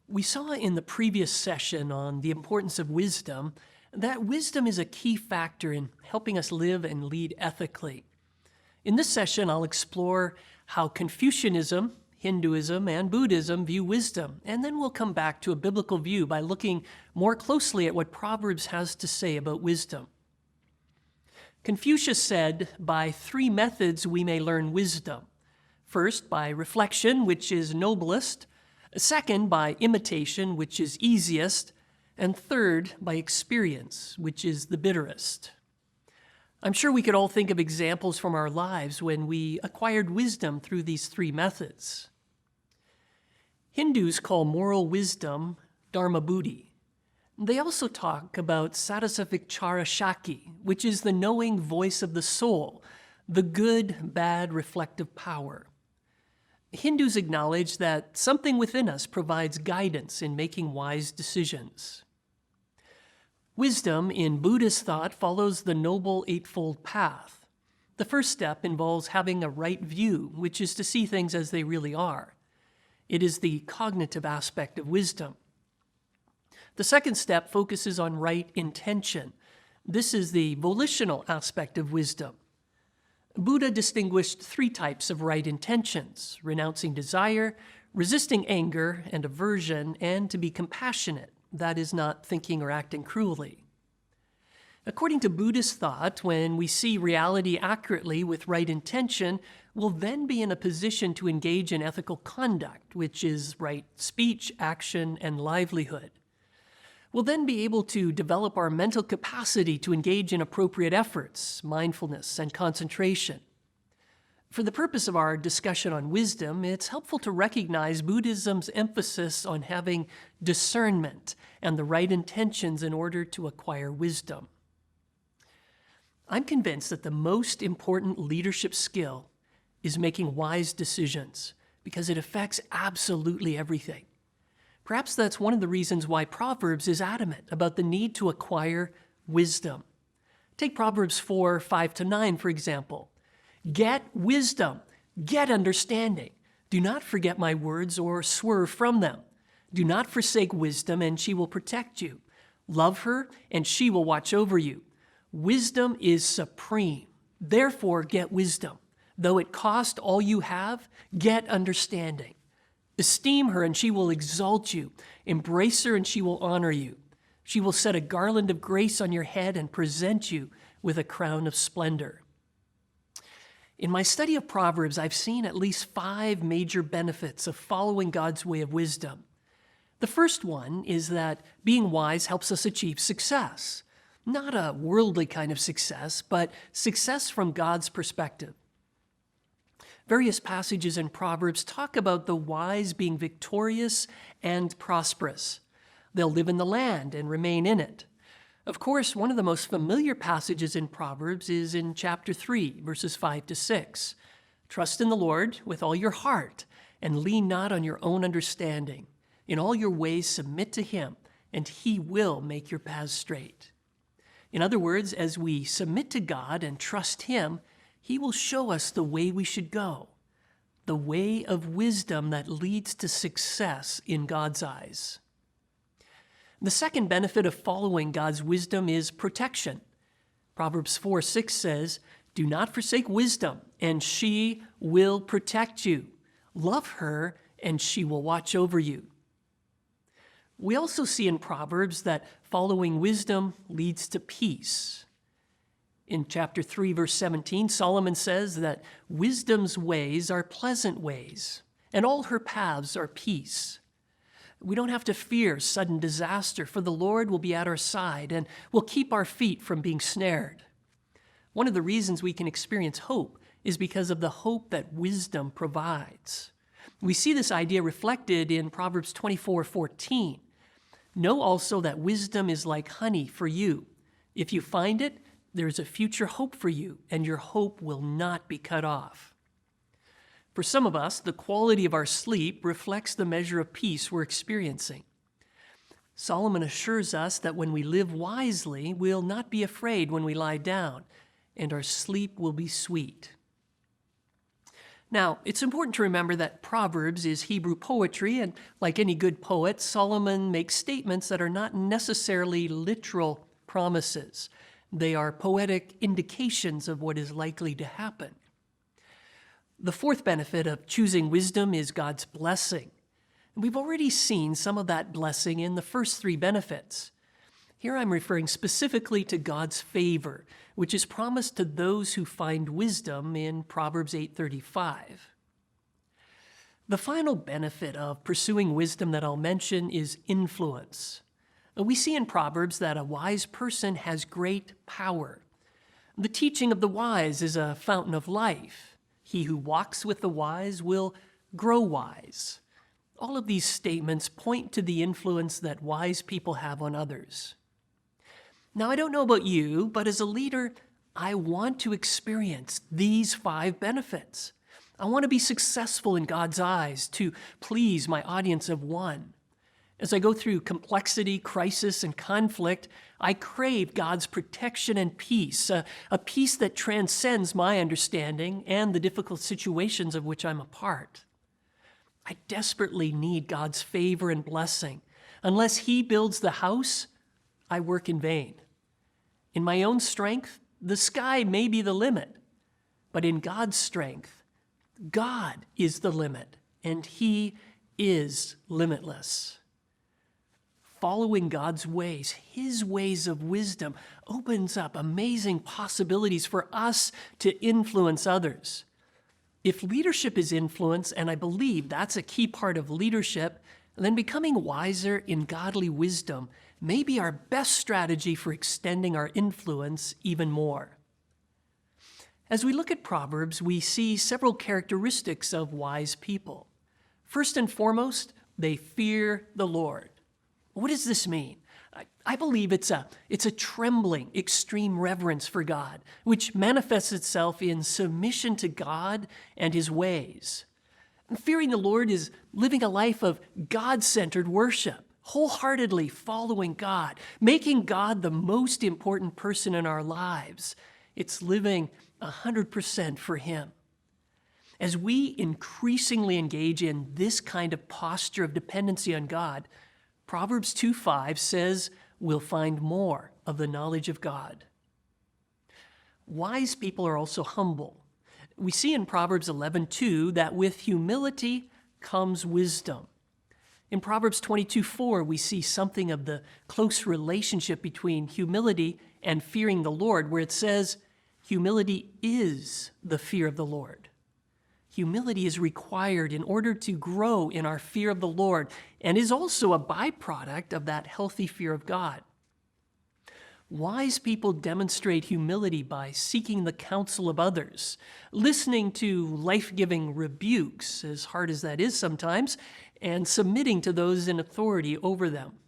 We saw in the previous session on the importance of wisdom that wisdom is a key factor in helping us live and lead ethically. In this session, I'll explore how Confucianism, Hinduism, and Buddhism view wisdom, and then we'll come back to a biblical view by looking more closely at what Proverbs has to say about wisdom. Confucius said, by 3 methods we may learn wisdom. First, by reflection, which is noblest. Second, by imitation, which is easiest. And third, by experience, which is the bitterest. I'm sure we could all think of examples from our lives when we acquired wisdom through these 3 methods. Hindus call moral wisdom dharma buddhi. They also talk about sadhasavichara shakti, which is the knowing voice of the soul, the good, bad, reflective power. Hindus acknowledge that something within us provides guidance in making wise decisions. Wisdom in Buddhist thought follows the Noble Eightfold Path. The first step involves having a right view, which is to see things as they really are. It is the cognitive aspect of wisdom. The second step focuses on right intention. This is the volitional aspect of wisdom. Buddha distinguished 3 types of right intentions: renouncing desire, resisting anger and aversion, and to be compassionate, that is, not thinking or acting cruelly. According to Buddhist thought, when we see reality accurately with right intention, we'll then be in a position to engage in ethical conduct, which is right speech, action, and livelihood. We'll then be able to develop our mental capacity to engage in appropriate efforts, mindfulness, and concentration. For the purpose of our discussion on wisdom, it's helpful to recognize Buddhism's emphasis on having discernment and the right intentions in order to acquire wisdom. I'm convinced that the most important leadership skill is making wise decisions, because it affects absolutely everything. Perhaps that's one of the reasons why Proverbs is adamant about the need to acquire wisdom. Take Proverbs 4:5-9, for example. Get wisdom, get understanding. Do not forget my words or swerve from them. Do not forsake wisdom, and she will protect you. Love her, and she will watch over you. Wisdom is supreme. Therefore, get wisdom. Though it cost all you have, get understanding. Esteem her, and she will exalt you. Embrace her, and she will honor you. She will set a garland of grace on your head and present you with a crown of splendor. In my study of Proverbs, I've seen at least 5 major benefits of following God's way of wisdom. The first one is that being wise helps us achieve success. Not a worldly kind of success, but success from God's perspective. Various passages in Proverbs talk about the wise being victorious and prosperous. They'll live in the land and remain in it. Of course, one of the most familiar passages in Proverbs is in chapter 3, verses 5-6. Trust in the Lord with all your heart, and lean not on your own understanding. In all your ways submit to him, and he will make your paths straight. In other words, as we submit to God and trust him, he will show us the way we should go, the way of wisdom that leads to success in God's eyes. The second benefit of following God's wisdom is protection. Proverbs 4:6 says, "Do not forsake wisdom, and she will protect you. Love her, and she will watch over you." We also see in Proverbs that following wisdom leads to peace. In chapter 3, verse 17, Solomon says that wisdom's ways are pleasant ways, and all her paths are peace. We don't have to fear sudden disaster, for the Lord will be at our side and will keep our feet from being snared. One of the reasons we can experience hope is because of the hope that wisdom provides. We see this idea reflected in Proverbs 24:14. Know also that wisdom is like honey for you. If you find it, there is a future hope for you, and your hope will not be cut off. For some of us, the quality of our sleep reflects the measure of peace we're experiencing. Solomon assures us that when we live wisely, we'll not be afraid when we lie down, and our sleep will be sweet. Now, it's important to remember that Proverbs is Hebrew poetry, and like any good poet, Solomon makes statements that are not necessarily literal promises. They are poetic indications of what is likely to happen. The fourth benefit of choosing wisdom is God's blessing. We've already seen some of that blessing in the first three benefits. Here I'm referring specifically to God's favor, which is promised to those who find wisdom in Proverbs 8:35. The final benefit of pursuing wisdom that I'll mention is influence. We see in Proverbs that a wise person has great power. The teaching of the wise is a fountain of life. He who walks with the wise will grow wise. All of these statements point to the influence that wise people have on others. Now, I don't know about you, but as a leader, I want to experience these 5 benefits. I want to be successful in God's eyes, to please my audience of one. As I go through complexity, crisis, and conflict, I crave God's protection and peace, a peace that transcends my understanding and the difficult situations of which I'm a part. I desperately need God's favor and blessing. Unless He builds the house, I work in vain. In my own strength, the sky may be the limit, but in God's strength, God is the limit, and He is limitless. Following God's ways, His ways of wisdom, opens up amazing possibilities for us to influence others. If leadership is influence, and I believe that's a key part of leadership, then becoming wiser in godly wisdom may be our best strategy for extending our influence even more. As we look at Proverbs, we see several characteristics of wise people. First and foremost, they fear the Lord. What does this mean? I believe it's a trembling, extreme reverence for God, which manifests itself in submission to God and His ways. And fearing the Lord is living a life of God-centered worship, wholeheartedly following God, making God the most important person in our lives. It's living 100% for Him. As we increasingly engage in this kind of posture of dependency on God, Proverbs 2:5 says we'll find more of the knowledge of God. Wise people are also humble. We see in Proverbs 11:2 that with humility comes wisdom. In Proverbs 22:4, we see something of the close relationship between humility and fearing the Lord, where it says, humility is the fear of the Lord. Humility is required in order to grow in our fear of the Lord and is also a byproduct of that healthy fear of God. Wise people demonstrate humility by seeking the counsel of others, listening to life-giving rebukes, as hard as that is sometimes, and submitting to those in authority over them.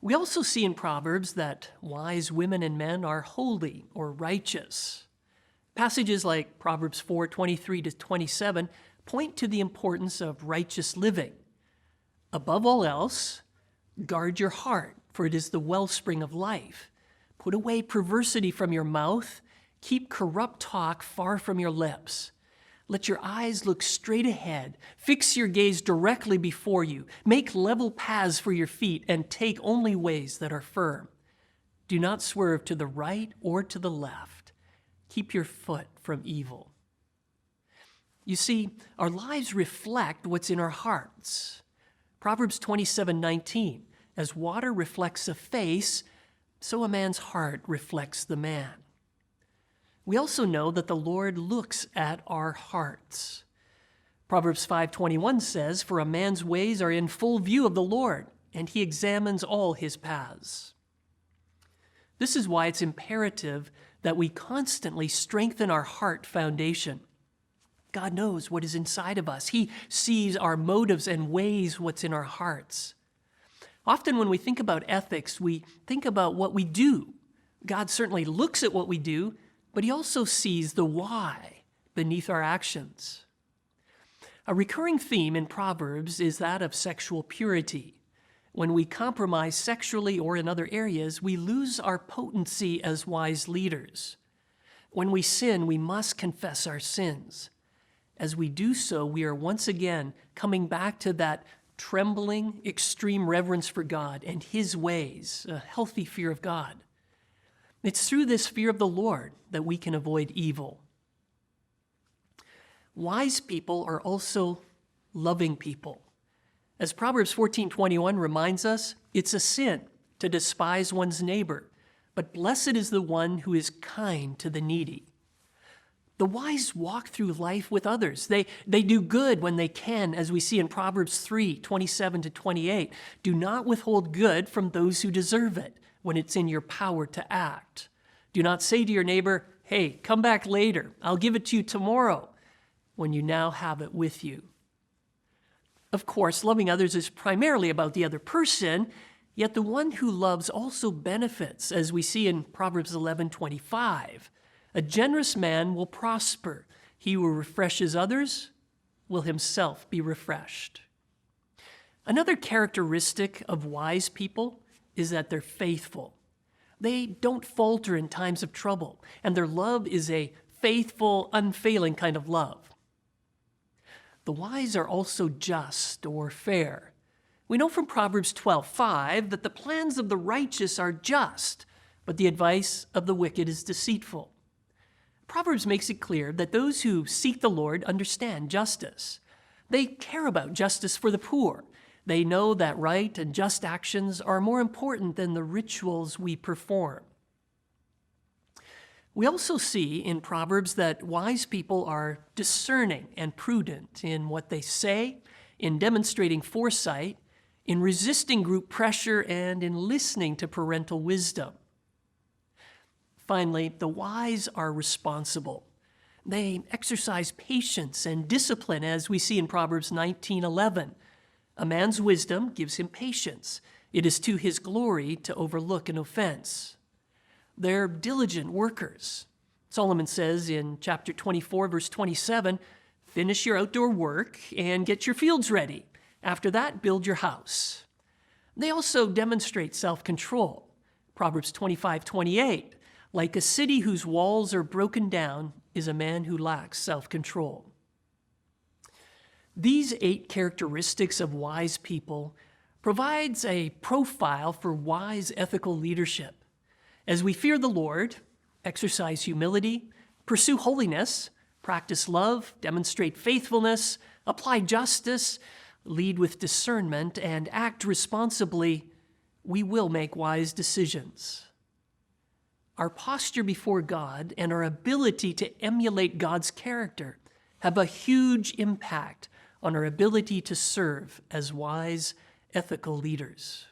We also see in Proverbs that wise women and men are holy or righteous. Passages like Proverbs 4:23-27 point to the importance of righteous living. Above all else, guard your heart, for it is the wellspring of life. Put away perversity from your mouth. Keep corrupt talk far from your lips. Let your eyes look straight ahead. Fix your gaze directly before you. Make level paths for your feet and take only ways that are firm. Do not swerve to the right or to the left. Keep your foot from evil. You see, our lives reflect what's in our hearts. Proverbs 27:19, as water reflects a face, so a man's heart reflects the man. We also know that the Lord looks at our hearts. Proverbs 5:21 says, for a man's ways are in full view of the Lord, and He examines all his paths. This is why it's imperative that we constantly strengthen our heart foundation. God knows what is inside of us. He sees our motives and weighs what's in our hearts. Often when we think about ethics, we think about what we do. God certainly looks at what we do, but He also sees the why beneath our actions. A recurring theme in Proverbs is that of sexual purity. When we compromise sexually or in other areas, we lose our potency as wise leaders. When we sin, we must confess our sins. As we do so, we are once again coming back to that trembling, extreme reverence for God and His ways, a healthy fear of God. It's through this fear of the Lord that we can avoid evil. Wise people are also loving people. As Proverbs 14:21 reminds us, it's a sin to despise one's neighbor, but blessed is the one who is kind to the needy. The wise walk through life with others. They do good when they can, as we see in Proverbs 3:27-28. Do not withhold good from those who deserve it when it's in your power to act. Do not say to your neighbor, hey, come back later. I'll give it to you tomorrow, when you now have it with you. Of course, loving others is primarily about the other person, yet the one who loves also benefits, as we see in Proverbs 11:25. A generous man will prosper. He who refreshes others will himself be refreshed. Another characteristic of wise people is that they're faithful. They don't falter in times of trouble, and their love is a faithful, unfailing kind of love. The wise are also just or fair. We know from Proverbs 12:5 that the plans of the righteous are just, but the advice of the wicked is deceitful. Proverbs makes it clear that those who seek the Lord understand justice. They care about justice for the poor. They know that right and just actions are more important than the rituals we perform. We also see in Proverbs that wise people are discerning and prudent in what they say, in demonstrating foresight, in resisting group pressure, and in listening to parental wisdom. Finally, the wise are responsible. They exercise patience and discipline, as we see in Proverbs 19:11. A man's wisdom gives him patience. It is to his glory to overlook an offense. They're diligent workers. Solomon says in chapter 24, verse 27, finish your outdoor work and get your fields ready. After that, build your house. They also demonstrate self-control. Proverbs 25:28, like a city whose walls are broken down is a man who lacks self-control. These 8 characteristics of wise people provides a profile for wise ethical leadership. As we fear the Lord, exercise humility, pursue holiness, practice love, demonstrate faithfulness, apply justice, lead with discernment, and act responsibly, we will make wise decisions. Our posture before God and our ability to emulate God's character have a huge impact on our ability to serve as wise, ethical leaders.